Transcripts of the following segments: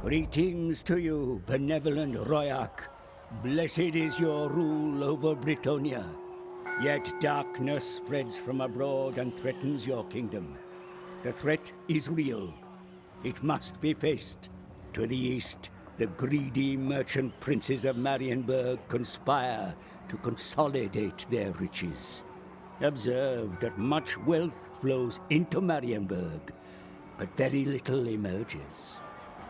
Greetings to you, benevolent Royak. Blessed is your rule over Bretonnia. Yet darkness spreads from abroad and threatens your kingdom. The threat is real. It must be faced. To the east, the greedy merchant princes of Marienburg conspire to consolidate their riches. Observe that much wealth flows into Marienburg, but very little emerges.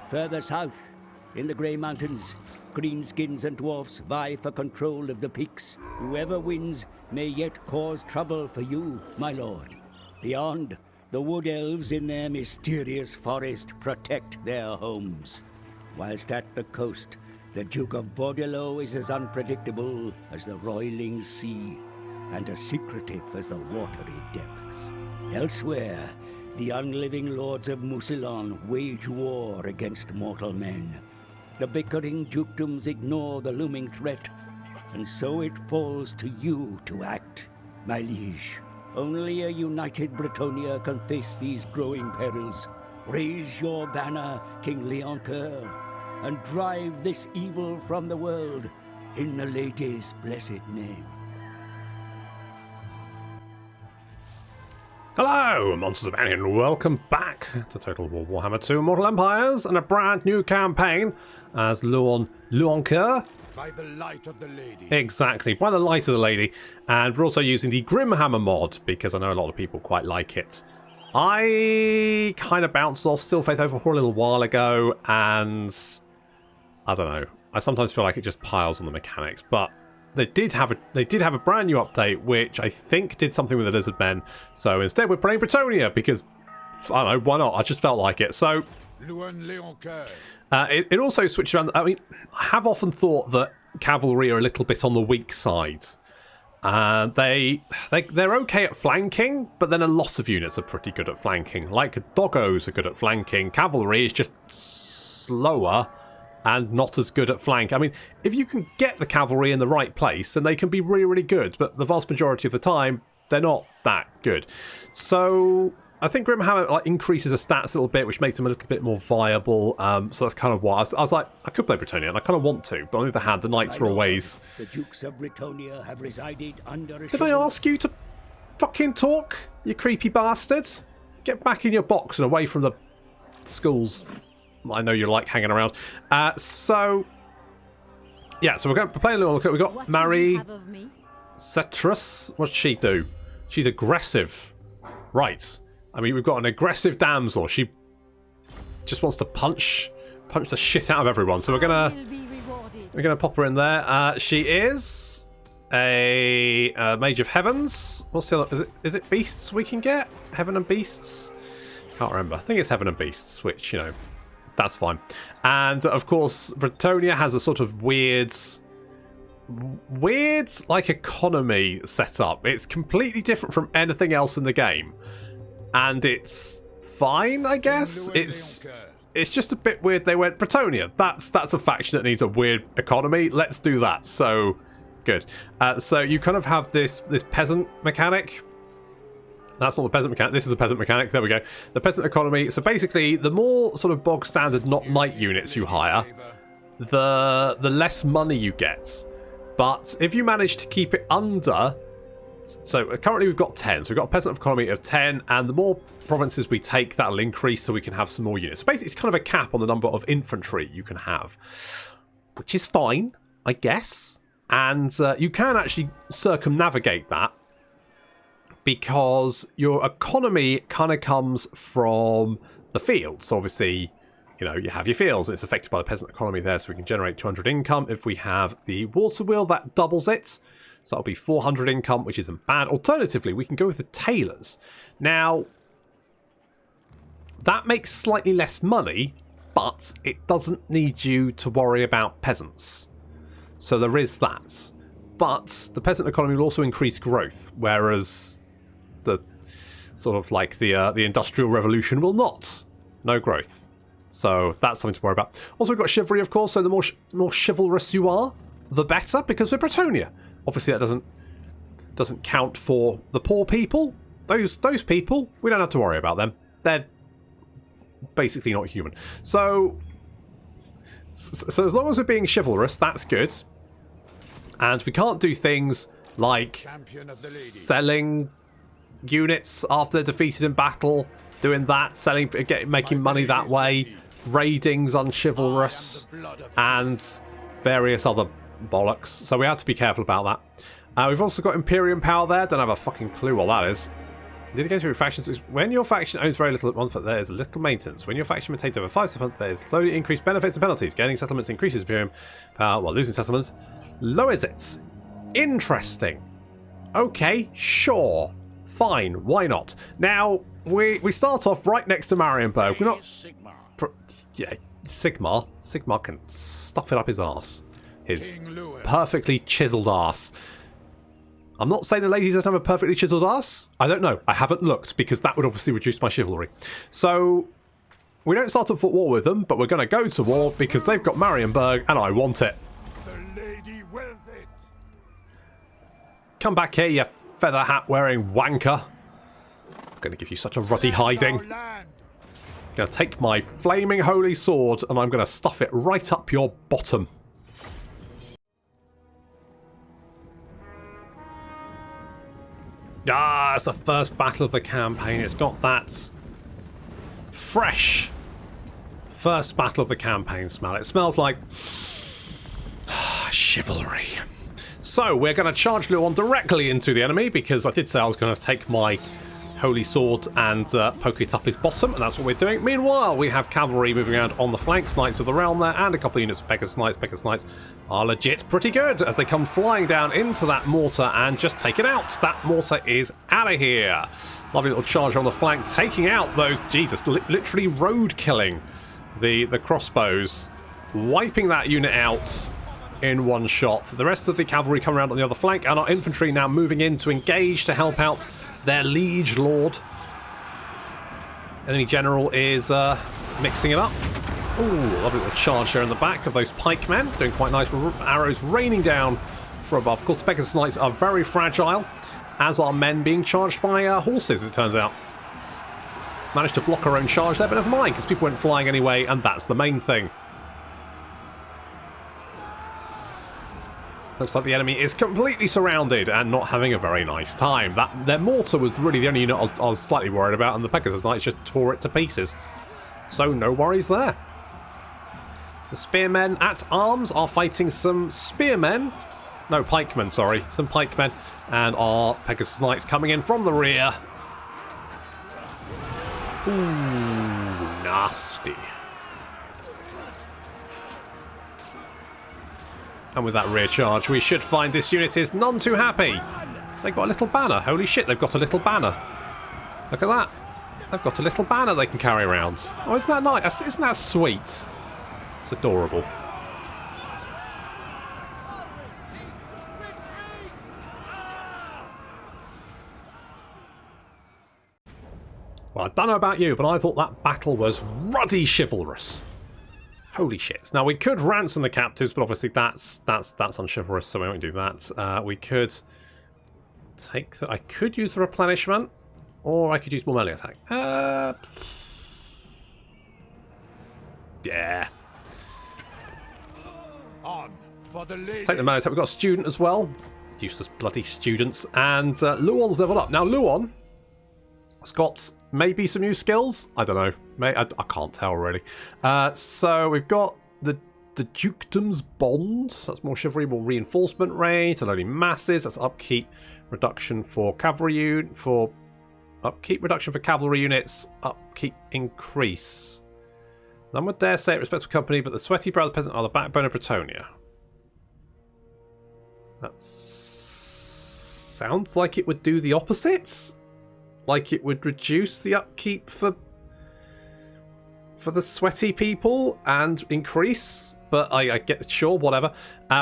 Further south, in the Grey Mountains, greenskins and dwarfs vie for control of the peaks. Whoever wins may yet cause trouble for you, my lord. Beyond, the wood elves in their mysterious forest protect their homes. Whilst at the coast, the Duke of Bordelot is as unpredictable as the roiling sea, and as secretive as the watery depths. Elsewhere, the unliving lords of Mousillon wage war against mortal men. The bickering dukedoms ignore the looming threat, and so it falls to you to act, my liege. Only a united Bretonnia can face these growing perils. Raise your banner, King Leoncoeur, and drive this evil from the world in the lady's blessed name. Hello, Monsters of Annie, and welcome back to Total War Warhammer 2 Mortal Empires and a brand new campaign as Louen Leoncoeur. By the light of the lady. Exactly, by the light of the lady. And we're also using the Grimhammer mod because I know a lot of people quite like it. I kind of bounced off Still Faith Overhaul a little while ago, and I don't know. I sometimes feel like it just piles on the mechanics, but they did have a brand new update which I think did something with the lizard men. So instead we're playing Bretonnia because I don't know, why not? I just felt like it. So Louen Leoncoeur. It also switched around. I mean, I have often thought that cavalry are a little bit on the weak side. They're okay at flanking, but then a lot of units are pretty good at flanking. Like doggos are good at flanking. Cavalry is just slower and not as good at flank. I mean, if you can get the cavalry in the right place, then they can be really, really good. But the vast majority of the time, they're not that good. So I think Grimhammer increases the stats a little bit, which makes them a little bit more viable. So that's kind of why I was like, I could play Bretonnia, and I kind of want to. But on the other hand, the knights are always. The Dukes of Bretonnia have resided under a. Did I ask you to fucking talk, you creepy bastard? Get back in your box and away from the schools. I know you like hanging around. So we're going to play a little. We've got Marie Cetrus. What does she do? She's aggressive. Right. I mean, we've got an aggressive damsel. She just wants to punch the shit out of everyone. So we're gonna pop her in there. She is a mage of heavens. What's the other? Is it beasts we can get? Heaven and beasts? Can't remember. I think it's heaven and beasts, which, you know, that's fine. And of course, Bretonnia has a sort of weird like economy set up. It's completely different from anything else in the game, and it's fine, I guess. It's just a bit weird. They went Bretonnia. That's a faction that needs a weird economy. Let's do that. So good. So you kind of have this peasant mechanic. That's not the peasant mechanic. This is a peasant mechanic. There we go. The peasant economy. So basically, the more sort of bog standard, not knight units you hire, the less money you get. But if you manage to keep it under, so currently we've got 10. So we've got a peasant economy of 10, and the more provinces we take, that'll increase so we can have some more units. So basically, it's kind of a cap on the number of infantry you can have, which is fine, I guess. And you can actually circumnavigate that, because your economy kind of comes from the fields. So obviously, you know, you have your fields, and it's affected by the peasant economy there, so we can generate 200 income. If we have the water wheel, that doubles it. So that'll be 400 income, which isn't bad. Alternatively, we can go with the tailors. Now, that makes slightly less money, but it doesn't need you to worry about peasants. So there is that. But the peasant economy will also increase growth, whereas the sort of like the Industrial Revolution will not. No growth. So that's something to worry about. Also, we've got chivalry, of course. So the more chivalrous you are, the better, because we're Bretonnia. Obviously, that doesn't count for the poor people. Those people, we don't have to worry about them. They're basically not human. So So as long as we're being chivalrous, that's good. And we can't do things like selling units after they're defeated in battle, doing that, making money that way, raiding's unchivalrous, and various other bollocks. So we have to be careful about that. We've also got Imperium power there. Don't have a fucking clue what that is. Litigate through factions. When your faction owns very little at one foot, there is little maintenance. When your faction maintains over 5 settlements, there is slowly increased benefits and penalties. Gaining settlements increases Imperium power, while losing settlements lowers it. Interesting. Okay, sure. Fine, why not? Now, we start off right next to Marienburg. We're not... Yeah, Sigmar. Sigmar can stuff it up his arse. His perfectly chiseled arse. I'm not saying the lady doesn't have a perfectly chiseled ass. I don't know. I haven't looked because that would obviously reduce my chivalry. So we don't start a foot war with them, but we're going to go to war because they've got Marienburg and I want it. The lady wills it. Come back here, you feather hat wearing wanker. I'm going to give you such a ruddy hiding. I'm going to take my flaming holy sword and I'm going to stuff it right up your bottom. Ah, it's the first battle of the campaign. It's got that fresh first battle of the campaign smell. It smells like chivalry. So we're going to charge Louen directly into the enemy because I did say I was going to take my holy sword and poke it up his bottom, and that's what we're doing. Meanwhile, we have cavalry moving around on the flanks, Knights of the Realm there, and a couple of units of Pegasus Knights. Pegasus Knights are legit pretty good as they come flying down into that mortar and just take it out. That mortar is out of here. Lovely little charge on the flank, taking out those, Jesus, literally road killing the crossbows, wiping that unit out in one shot. The rest of the cavalry come around on the other flank, and our infantry now moving in to engage to help out their liege lord. Enemy general is mixing it up. Ooh, lovely little charge there in the back of those pikemen. Doing quite nice. Arrows raining down from above. Of course, Pegasus Knights are very fragile, as are men being charged by horses, it turns out. Managed to block our own charge there, but never mind, because people went flying anyway, and that's the main thing. Looks like the enemy is completely surrounded and not having a very nice time. Their mortar was really the only unit I was slightly worried about, and the Pegasus Knights just tore it to pieces. So no worries there. The spearmen at arms are fighting some spearmen. No, pikemen, sorry. Some pikemen. And our Pegasus Knights coming in from the rear. Ooh, nasty. And with that rear charge, we should find this unit is none too happy. They've got a little banner. Holy shit, they've got a little banner. Look at that. They've got a little banner they can carry around. Oh, isn't that nice? Isn't that sweet? It's adorable. Well, I don't know about you, but I thought that battle was ruddy chivalrous. Holy shit. Now, we could ransom the captives, but obviously that's unchivalrous, so we won't do that. We could take I could use the replenishment, or I could use more melee attack. Yeah. On for the lady. Let's take the melee attack. We've got a student as well. Useless bloody students. And Louen's leveled up. Now, Louen has got maybe some new skills. I don't know. I can't tell really. So we've got the Dukedom's Bond. So that's more chivalry, more reinforcement range, and only masses. That's upkeep reduction for cavalry upkeep reduction for cavalry units. Upkeep increase. None would dare say it respects the company, but the sweaty brow of the peasant are the backbone of Bretonnia. That sounds like it would do the opposite. Like it would reduce the upkeep for the sweaty people and increase, but I get sure, whatever.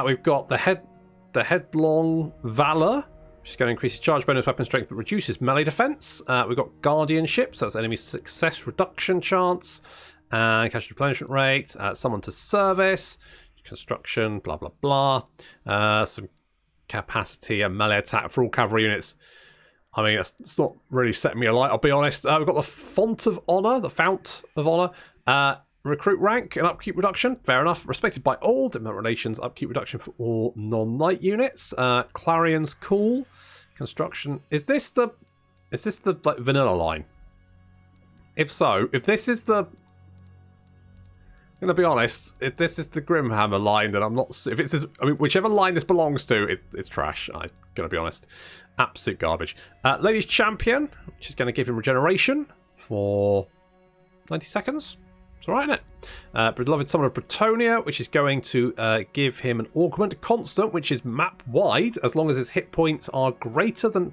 We've got the headlong valor, which is going to increase his charge bonus weapon strength, but reduces melee defense. We've got guardianship, so that's enemy success reduction chance, cash replenishment rate, summon to service, construction, blah blah blah. Some capacity and melee attack for all cavalry units. I mean, it's not really setting me alight, I'll be honest. We've got the Font of Honor, the Fount of Honor. recruit rank and upkeep reduction. Fair enough. Respected by all. Diplomatic relations. Upkeep reduction for all non-knight units. Clarion's cool. Construction. Is this the like vanilla line? If so, if this is the... I'm going to be honest, if this is the Grimhammer line, then I'm not... If it's this, I mean, whichever line this belongs to, it's trash. I'm going to be honest. Absolute garbage. Ladies Champion, which is going to give him regeneration for 90 seconds. It's alright, isn't it? Beloved Summon of Bretonnia, which is going to give him an augment constant, which is map-wide, as long as his hit points are greater than...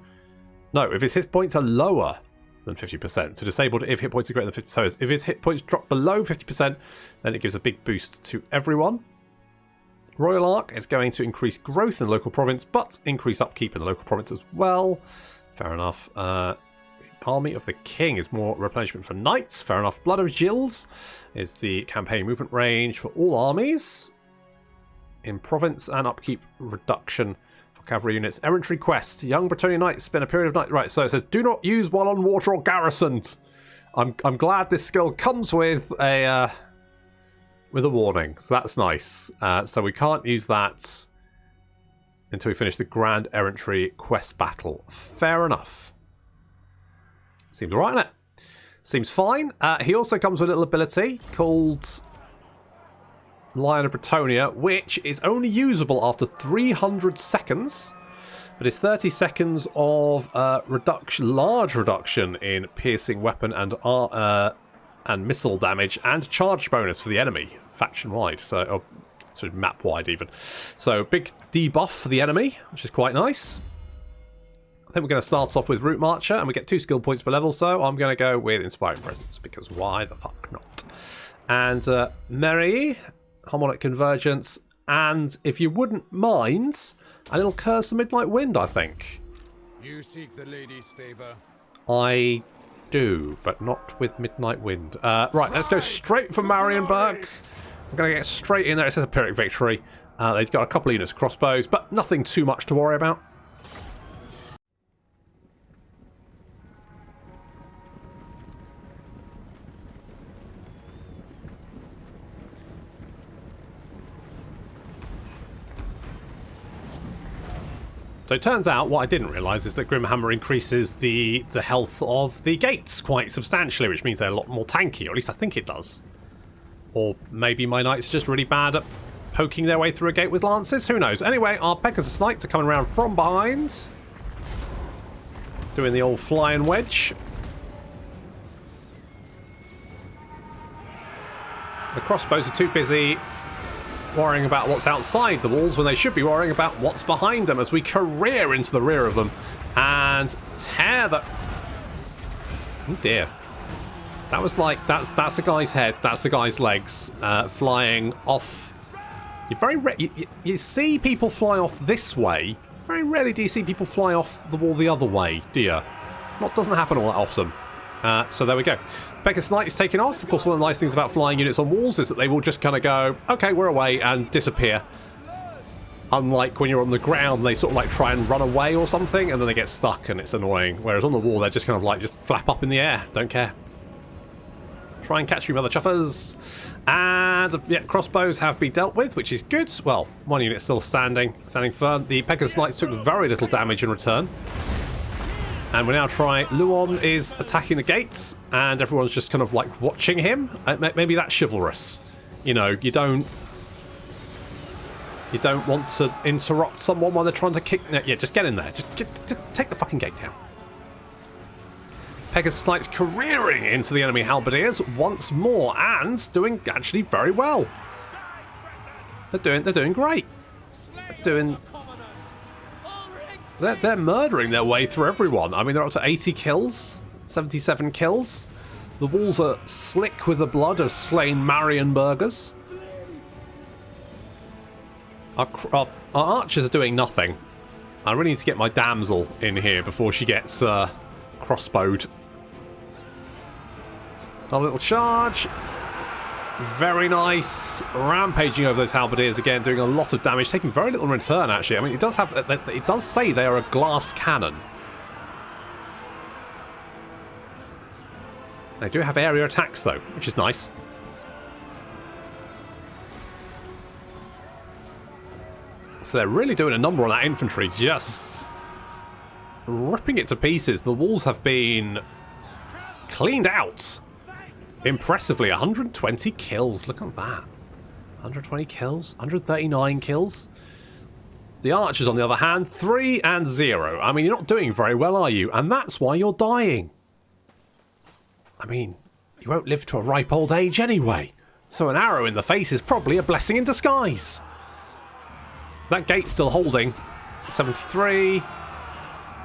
No, if his hit points are lower than 50%. So disabled if hit points are greater than 50%. So if his hit points drop below 50%, then it gives a big boost to everyone. Royal Arc is going to increase growth in the local province, but increase upkeep in the local province as well. Fair enough. Army of the King is more replenishment for knights. Fair enough. Blood of Gilles is the campaign movement range for all armies in province, and upkeep reduction for cavalry units. Errantry quest. Young Bretonnia knights spend a period of night. Right, so it says do not use while on water or garrisoned. I'm glad this skill comes with a warning, so that's nice. So we can't use that until we finish the Grand Errantry quest battle. Fair enough. Seems alright, isn't it? Seems fine. He also comes with a little ability called Lion of Bretonnia, which is only usable after 300 seconds. But it's 30 seconds of large reduction in piercing weapon and missile damage, and charge bonus for the enemy, faction-wide, so sort of map-wide even. So big debuff for the enemy, which is quite nice. I think we're going to start off with Route Marcher, and we get 2 skill points per level, so I'm going to go with Inspiring Presence, because why the fuck not? And Merry, Harmonic Convergence, and if you wouldn't mind, a little Curse of Midnight Wind, I think. You seek the lady's favor. I do, but not with Midnight Wind. Right, let's go straight for Marienburg. I'm going to get straight in there. It says a Pyrrhic victory. They've got a couple of units of crossbows, but nothing too much to worry about. So it turns out, what I didn't realise is that Grimhammer increases the health of the gates quite substantially, which means they're a lot more tanky, or at least I think it does. Or maybe my knights are just really bad at poking their way through a gate with lances, who knows. Anyway, our Pegasus Knights are coming around from behind, doing the old flying wedge. The crossbows are too busy worrying about what's outside the walls when they should be worrying about what's behind them as we career into the rear of them and tear the... Oh dear. That was like, that's a guy's head, that's a guy's legs flying off. You see people fly off this way. Very rarely do you see people fly off the wall the other way, do you? Doesn't happen all that often. So there we go. Pegasus Knight is taken off. Of course, one of the nice things about flying units on walls is that they will just kind of go, okay, we're away, and disappear. Unlike when you're on the ground, they sort of like try and run away or something, and then they get stuck, and it's annoying. Whereas on the wall, they're just kind of like, just flap up in the air. Don't care. Try and catch me, mother chuffers. And yeah, crossbows have been dealt with, which is good. Well, one unit still standing firm. The Pegasus Knights took very little damage in return. And we now try... Louen is attacking the gates, and everyone's just kind of like watching him. Maybe that's chivalrous. You know, you don't want to interrupt someone while they're trying to kick... Yeah, just get in there. Just take the fucking gate down. Pegasus Knights careering into the enemy halberdiers once more, and doing actually very well. They're doing great. They're murdering their way through everyone. I mean, they're up to 80 kills, 77 kills. The walls are slick with the blood of slain Marienburgers. Our archers are doing nothing. I really need to get my damsel in here before she gets crossbowed. A little charge. Very nice. Rampaging over those halberdiers again, doing a lot of damage, taking very little in return, actually. I mean, it does say they are a glass cannon. They do have area attacks, though, which is nice. So they're really doing a number on that infantry, just ripping it to pieces. The walls have been cleaned out. Impressively, 120 kills. Look at that. 120 kills, 139 kills. The archers, on the other hand, 3 and 0. I mean, you're not doing very well, are you? And that's why you're dying. I mean, you won't live to a ripe old age anyway. So an arrow in the face is probably a blessing in disguise. That gate's still holding. 73.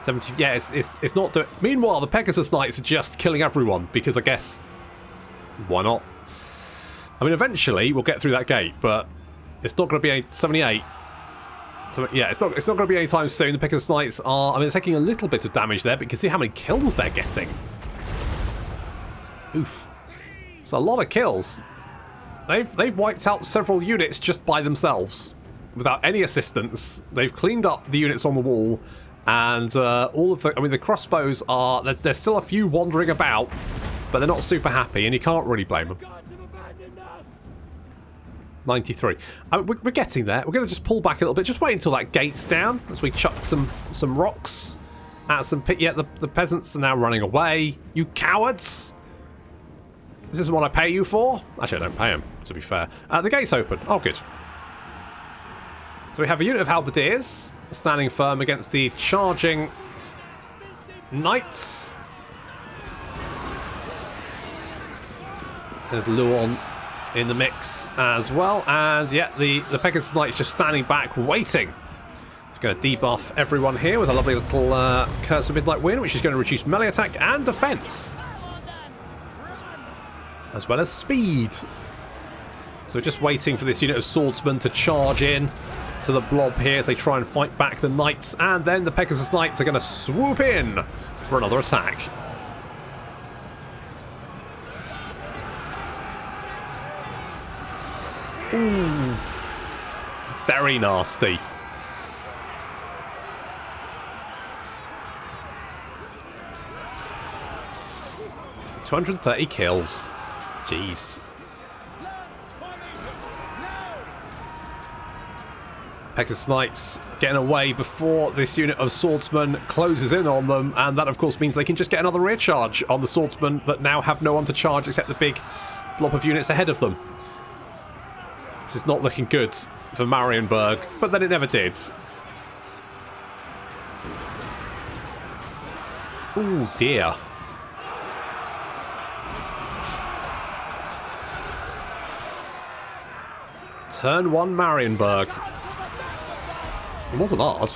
70. Yeah, it's not doing. Meanwhile, the Pegasus Knights are just killing everyone because I guess why not? I mean, eventually we'll get through that gate, but it's not going to be any 78. So yeah, it's not going to be any time soon. The Pegasus Knights are. I mean, they're taking a little bit of damage there, but you can see how many kills they're getting. Oof, it's a lot of kills. They've wiped out several units just by themselves without any assistance. They've cleaned up the units on the wall. And all of the, I mean, the crossbows are, there's still a few wandering about, but they're not super happy, and you can't really blame them. 93. I mean, we're getting there. We're going to just pull back a little bit. Just wait until that gate's down as we chuck some rocks at some pit. Yeah, the peasants are now running away. You cowards! This isn't what I pay you for. Actually, I don't pay them, to be fair. The gate's open. Oh, good. So we have a unit of halberdiers standing firm against the charging knights. There's Louen in the mix as well. And yeah, the Pegasus Knights just standing back, waiting. Just going to debuff everyone here with a lovely little Curse of Midnight Wind, which is going to reduce melee attack and defense, as well as speed. So just waiting for this unit of swordsmen to charge in to the blob here as they try and fight back the knights, and then the Pegasus Knights are going to swoop in for another attack. Ooh, very nasty. $230 kills. Jeez. Pegasus Knights getting away before this unit of swordsmen closes in on them, and that of course means they can just get another rear charge on the swordsmen that now have no one to charge except the big blob of units ahead of them. This is not looking good for Marienburg, but then it never did. Ooh, dear. Turn 1 Marienburg. It wasn't hard.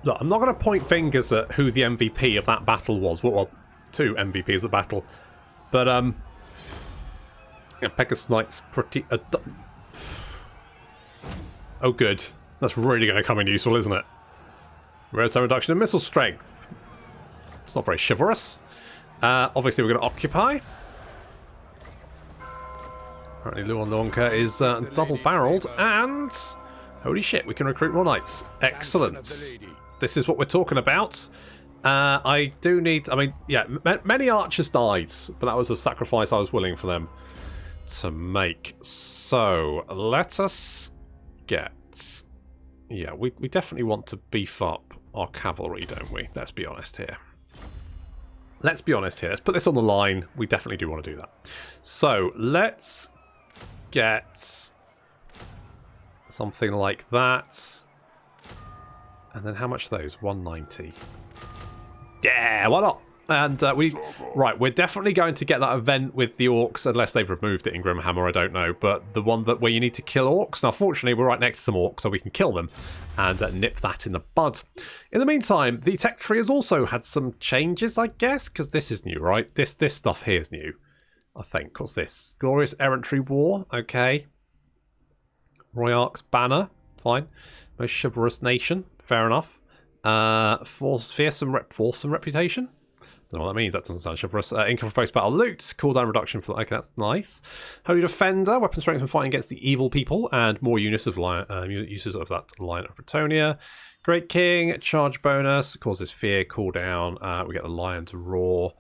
Look, I'm not going to point fingers at who the MVP of that battle was. Well, 2 MVPs of the battle. But, yeah, Pegasus Knights pretty... oh, good. That's really going to come in useful, isn't it? Real-time reduction in missile strength. It's not very chivalrous. Obviously, we're going to occupy. Apparently, Louen Leoncoeur is double-barreled, and... holy shit, we can recruit more knights. Excellent. This is what we're talking about. I do need... I mean, yeah, many archers died, but that was a sacrifice I was willing for them to make. So, let us get... yeah, we definitely want to beef up our cavalry, don't we? Let's be honest here. Let's be honest here. Let's put this on the line. We definitely do want to do that. So, let's get something like that. And then how much are those? 190. Yeah, why not? And we're definitely going to get that event with the orcs, unless they've removed it in Grimhammer, I don't know. But the one where you need to kill orcs. Now, fortunately, we're right next to some orcs, so we can kill them and nip that in the bud. In the meantime, the tech tree has also had some changes, I guess, because this is new, right? This stuff here is new, I think. What's this? Glorious Errantry War. Okay. Royarch's Banner. Fine. Most chivalrous nation. Fair enough. Fearsome reputation. Don't know what that means. That doesn't sound chivalrous. Income for post-battle loot. Cooldown reduction for... Okay, that's nice. Holy Defender. Weapon strength and fighting against the evil people. And more uses of that line of Bretonnia. Great King. Charge bonus. Causes fear. Cooldown. We get the Lion's Roar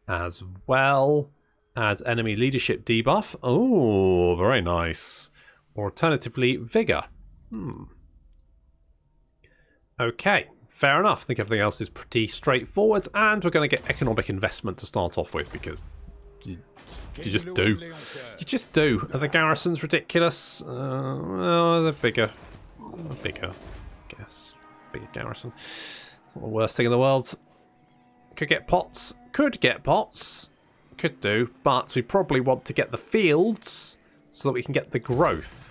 as well. As enemy leadership debuff. Oh, very nice. Or alternatively, Vigor. Okay. Fair enough. I think everything else is pretty straightforward, and we're going to get economic investment to start off with because you just do. You just do. Are the garrisons ridiculous? Well, they're bigger. Bigger, I guess. Bigger garrison. It's not the worst thing in the world. Could get pots. Could get pots. Could do, but we probably want to get the fields so that we can get the growth.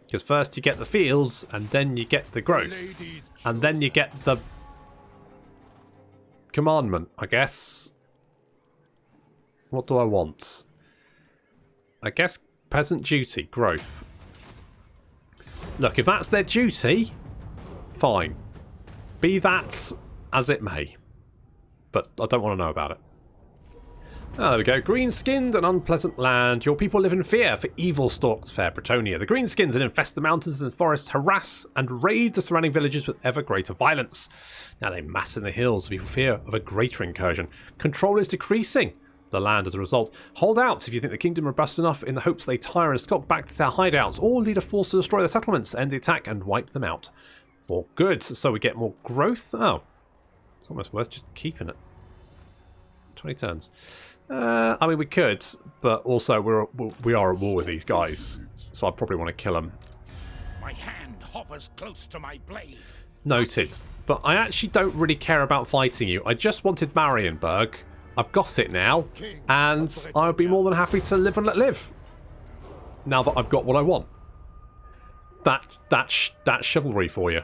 Because first you get the fields, and then you get the growth. And then you get the commandment, I guess. What do I want? I guess peasant duty, growth. Look, if that's their duty, fine. Be that as it may. But I don't want to know about it. Oh, there we go. Green-skinned and unpleasant land. Your people live in fear, for evil stalks fair Bretonnia. The greenskins that infest the mountains and forests harass and raid the surrounding villages with ever greater violence. Now they mass in the hills, people fear of a greater incursion. Control is decreasing the land as a result. Hold out if you think the kingdom are robust enough in the hopes they tire and skulk back to their hideouts, or lead a force to destroy the settlements, end the attack and wipe them out. For good. So we get more growth. Oh. It's almost worth just keeping it. 20 turns. I mean, we could, but also we are at war with these guys, so I probably want to kill them. My hand hovers close to my blade. Noted. But I actually don't really care about fighting you. I just wanted Marienburg. I've got it now, and I would be more than happy to live and let live. Now that I've got what I want. That's chivalry for you.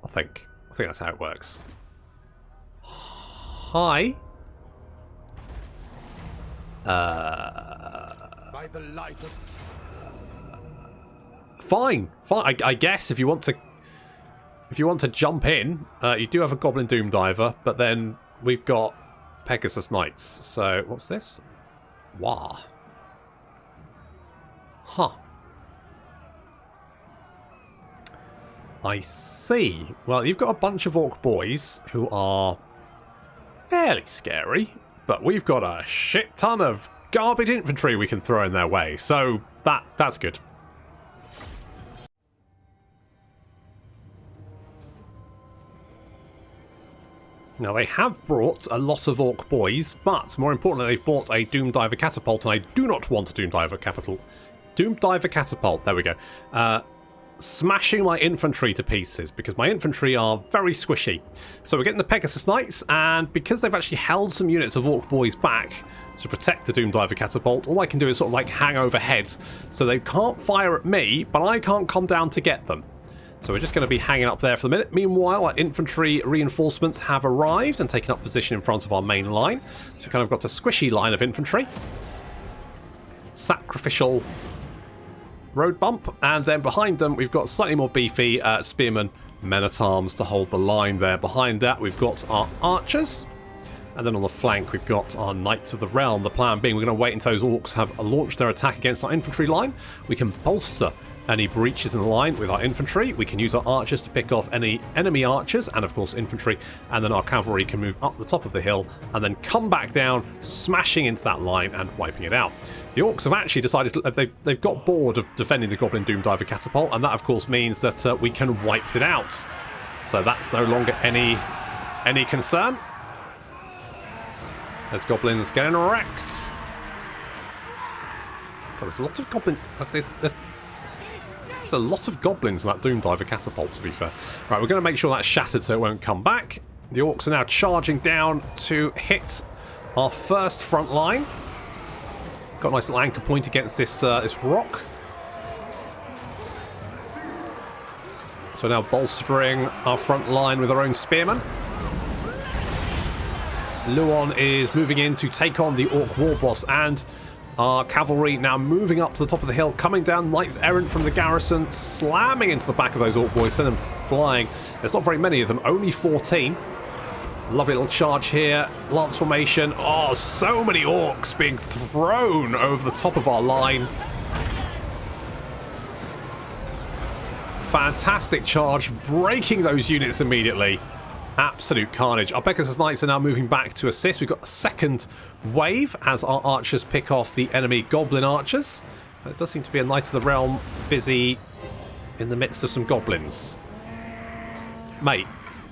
I think that's how it works. Hi. By the light of... Fine. I guess if you want to jump in, you do have a Goblin Doom Diver, but then we've got Pegasus Knights. So what's this? Wah. Huh. I see. Well, you've got a bunch of Orc boys who are fairly scary. But we've got a shit ton of garbage infantry we can throw in their way, so that's good. Now, they have brought a lot of Orc boys, but more importantly, they've brought a Doom Diver Catapult, and I do not want a Doom Diver Catapult. Doom Diver Catapult, there we go. Smashing my infantry to pieces because my infantry are very squishy. So we're getting the Pegasus Knights, and because they've actually held some units of Orc boys back to protect the Doom Diver Catapult, all I can do is sort of like hang overhead. So they can't fire at me, but I can't come down to get them. So we're just going to be hanging up there for the minute. Meanwhile, our infantry reinforcements have arrived and taken up position in front of our main line. So we've kind of got a squishy line of infantry. Sacrificial road bump, and then behind them we've got slightly more beefy spearmen, men-at-arms to hold the line there. Behind that we've got our archers, and then on the flank we've got our Knights of the Realm. The plan being we're going to wait until those orcs have launched their attack against our infantry line. We can bolster any breaches in the line with our infantry. We can use our archers to pick off any enemy archers and of course infantry, and then our cavalry can move up the top of the hill and then come back down, smashing into that line and wiping it out. The orcs have actually decided they've got bored of defending the Goblin Doom Diver Catapult, and that of course means that we can wipe it out. So that's no longer any concern. There's goblins getting wrecked. God, there's a lot of goblins. There's a lot of goblins in that Doom Diver Catapult, to be fair. Right, we're going to make sure that's shattered so it won't come back. The orcs are now charging down to hit our first front line. Got a nice little anchor point against this rock. So now bolstering our front line with our own spearmen. Louen is moving in to take on the Orc War Boss, and our cavalry now moving up to the top of the hill, coming down, knights errant from the garrison, slamming into the back of those Orc boys, send them flying. There's not very many of them, only 14. Lovely little charge here. Lance formation. Oh, so many orcs being thrown over the top of our line. Fantastic charge, breaking those units immediately. Absolute carnage. Our Pegasus Knights are now moving back to assist. We've got a second wave as our archers pick off the enemy goblin archers. It does seem to be a Knight of the Realm busy in the midst of some goblins. Mate,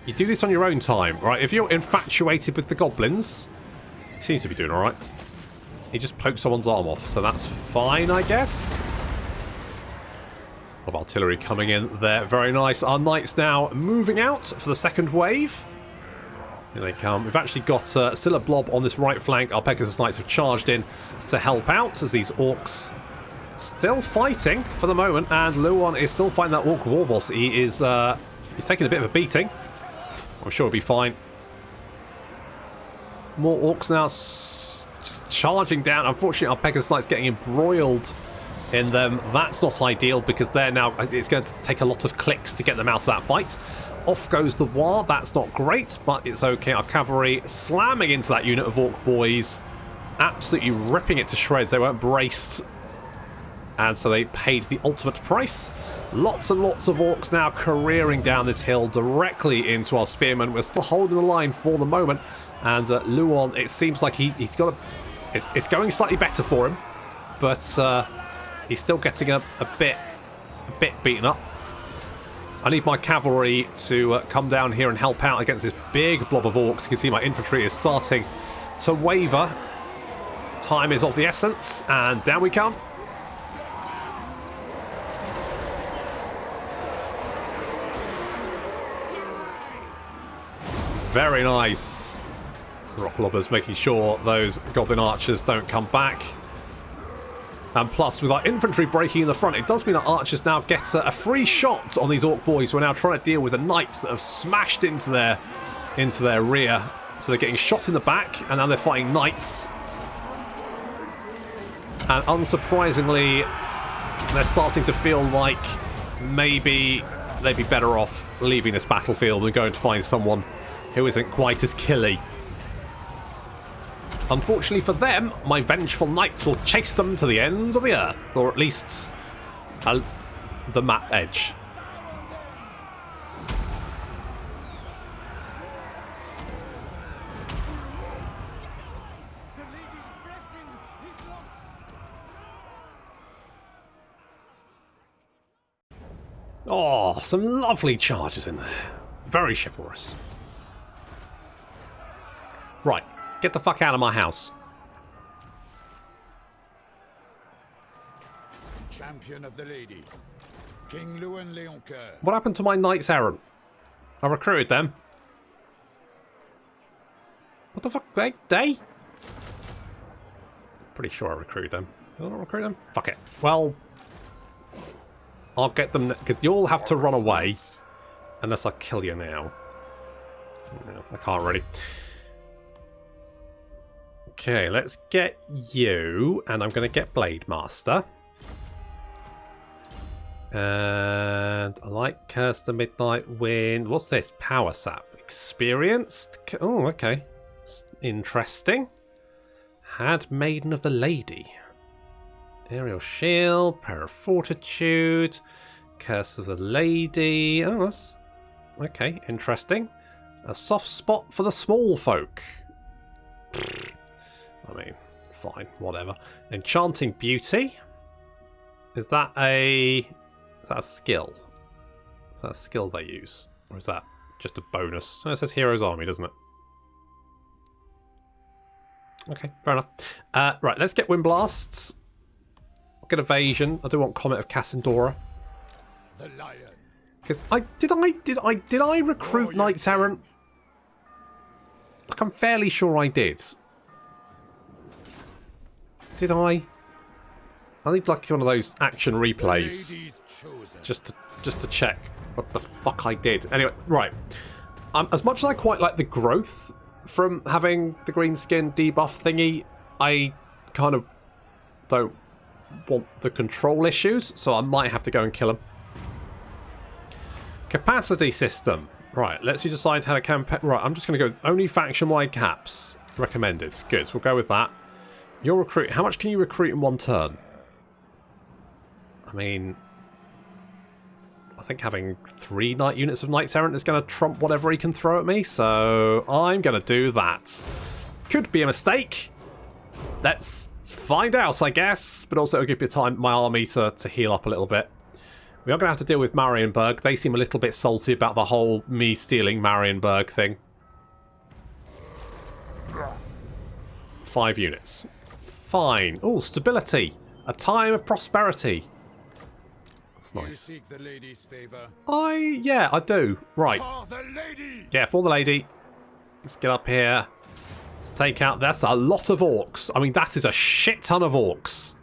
you do this on your own time, right? If you're infatuated with the goblins, he seems to be doing alright. He just poked someone's arm off, so that's fine, I guess. Of artillery coming in there. Very nice. Our knights now moving out for the second wave. Here they come. We've actually got still a blob on this right flank. Our Pegasus Knights have charged in to help out as these orcs still fighting for the moment. And Louen is still fighting that orc war boss. He is he's taking a bit of a beating. I'm sure he'll be fine. More orcs now charging down. Unfortunately, our Pegasus Knights getting embroiled in them. That's not ideal because they're now, it's going to take a lot of clicks to get them out of that fight. Off goes the war. That's not great, but it's okay. Our cavalry slamming into that unit of orc boys, absolutely ripping it to shreds. They weren't braced, and so they paid the ultimate price. Lots and lots of orcs now careering down this hill directly into our spearmen. We're still holding the line for the moment, and Louen, it seems like he's got it's going slightly better for him, but he's still getting a bit beaten up. I need my cavalry to come down here and help out against this big blob of orcs. You can see my infantry is starting to waver. Time is of the essence, and down we come. Very nice. Rock lobbers making sure those goblin archers don't come back. And plus, with our infantry breaking in the front, it does mean that archers now get a free shot on these orc boys who are now trying to deal with the knights that have smashed into their rear. So they're getting shot in the back, and now they're fighting knights. And unsurprisingly, they're starting to feel like maybe they'd be better off leaving this battlefield and going to find someone who isn't quite as killy. Unfortunately for them, my vengeful knights will chase them to the ends of the earth, or at least the map edge. Oh, some lovely charges in there. Very chivalrous. Right. Get the fuck out of my house. Champion of the lady, King Louen Leoncoeur. What happened to my knights errant? I recruited them. What the fuck? They? Pretty sure I recruited them. Did I not recruit them? Fuck it. Well, I'll get them because you'll have to run away unless I kill you now. No, I can't really. Okay, let's get you, and I'm going to get Blade Master. And I like Curse the Midnight Wind. What's this? Power Sap. Experienced. Oh, okay. Interesting. Had Maiden of the Lady. Aerial Shield. Prayer of Fortitude. Curse of the Lady. Oh, that's... okay, interesting. A soft spot for the small folk. I mean, fine, whatever. Enchanting Beauty. Is that a skill? Is that a skill they use? Or is that just a bonus? Oh, it says Hero's Army, doesn't it? Okay, fair enough. Right, let's get Wind Blasts. I'll get Evasion. I do want Comet of Cassandora. The Lion. Because did I recruit Knights Errant? Like, I'm fairly sure I did. Did I? I need like one of those action replays just to check what the fuck I did. Anyway, right. As much as I quite like the growth from having the green skin debuff thingy, I kind of don't want the control issues, so I might have to go and kill him. Capacity system. Right, let's you decide how to campaign. Right, I'm just going to go only faction-wide caps. Recommended. Good, so we'll go with that. Your recruit. How much can you recruit in one turn? I mean, I think having 3 knight units of Knights Errant is going to trump whatever he can throw at me, so I'm going to do that. Could be a mistake. Let's find out, I guess, but also it'll give me time, my army to heal up a little bit. We are going to have to deal with Marienburg. They seem a little bit salty about the whole me stealing Marienburg thing. 5 units. Fine. Oh, stability. A time of prosperity. That's nice. You seek the lady's favor. Yeah, I do. Right. For the lady. Yeah, for the lady. Let's get up here. Let's take out... That's a lot of orcs. I mean, that is a shit ton of orcs.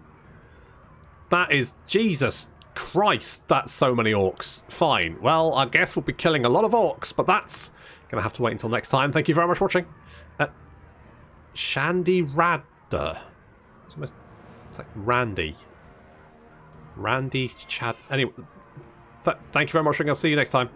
That is... Jesus Christ, that's so many orcs. Fine. Well, I guess we'll be killing a lot of orcs, but that's going to have to wait until next time. Thank you very much for watching. Shandy Radder. It's almost... It's like Randy. Randy Chad... Anyway, thank you very much for watching. I'll see you next time.